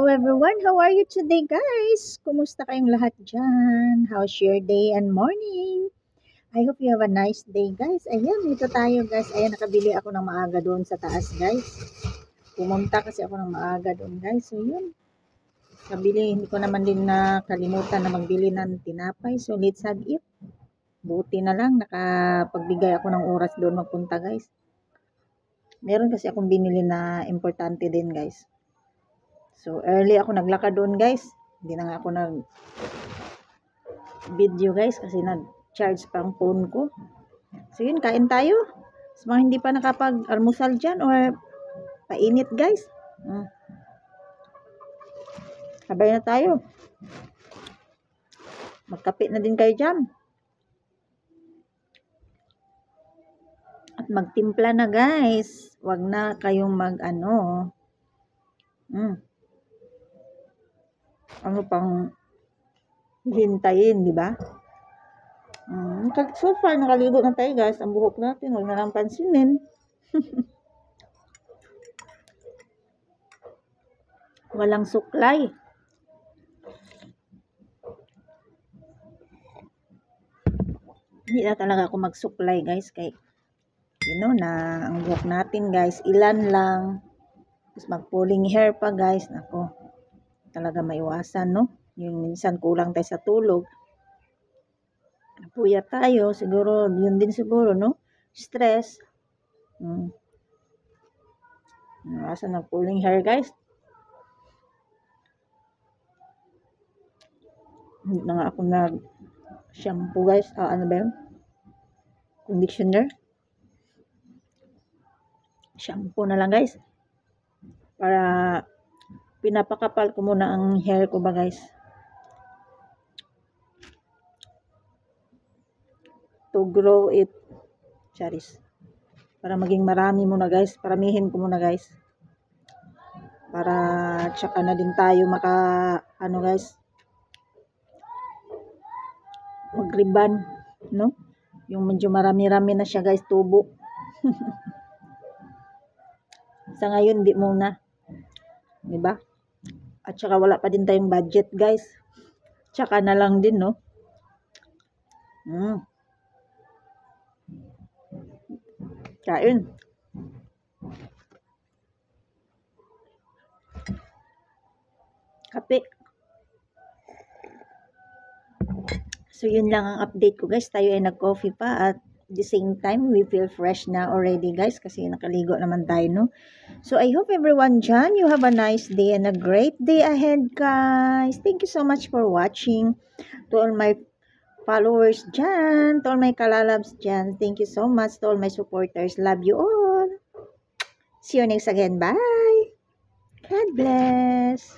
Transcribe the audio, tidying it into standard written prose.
everyone, how are you today guys? Kumusta kayong lahat dyan? How's your day and morning? I hope you have a nice day guys. Ayan, dito tayo guys. Ayan, nakabili ako ng maaga doon sa taas guys. Pumunta kasi ako ng maaga doon guys. So yun, kabili, hindi ko naman din nakalimutan na magbili ng tinapay. So let's have it. Buti na lang, nakapagbigay ako ng oras doon magpunta guys. Meron kasi akong binili na importante din guys. So, early ako naglakad doon guys. Hindi na nga ako nag-video guys kasi nag-charge pa ang phone ko. So, yun, kain tayo. Sa mga hindi pa nakapag-almusal dyan or painit guys. Sabay na tayo. Magkape na din kayo dyan. At magtimpla na guys. Huwag na kayong ano pang hintayin, di ba? So far, nakaligo na tayo guys. Ang buhok natin, huwag na lang pansinin. Walang suklay. Hindi na talaga ako magsuklay guys. Kay, na ang buhok natin guys, ilan lang. Tapos mag-pulling hair pa guys. Nako, talaga maiwasan, no? Yung minsan kulang tayo sa tulog. Puyat tayo, siguro, yun din siguro, no? Stress. Iwasan ng pulling hair, guys. Hindi na nga ako nag-shampoo, guys. Ano ba yun? Conditioner. Shampoo na lang, guys. Para pinapakapal ko muna ang hair ko ba, guys. To grow it. Charis. Para maging marami muna guys. Paramihin ko muna guys. Para tsaka na din tayo guys. Mag-ribbon. No? Yung medyo marami-rami na siya guys. Tubo. Sa ngayon, di muna. Diba? At tsaka wala pa din tayong budget guys. Tsaka na lang din, no? Kain. Kape. So, yun lang ang update ko guys. Tayo ay nag-coffee pa at the same time, we feel fresh na already guys kasi nakaligo naman tayo, no? So, I hope everyone dyan, you have a nice day and a great day ahead guys. Thank you so much for watching. To all my followers dyan, to all my kalalabs dyan, thank you so much. To all my supporters, love you all. See you next again. Bye. God bless.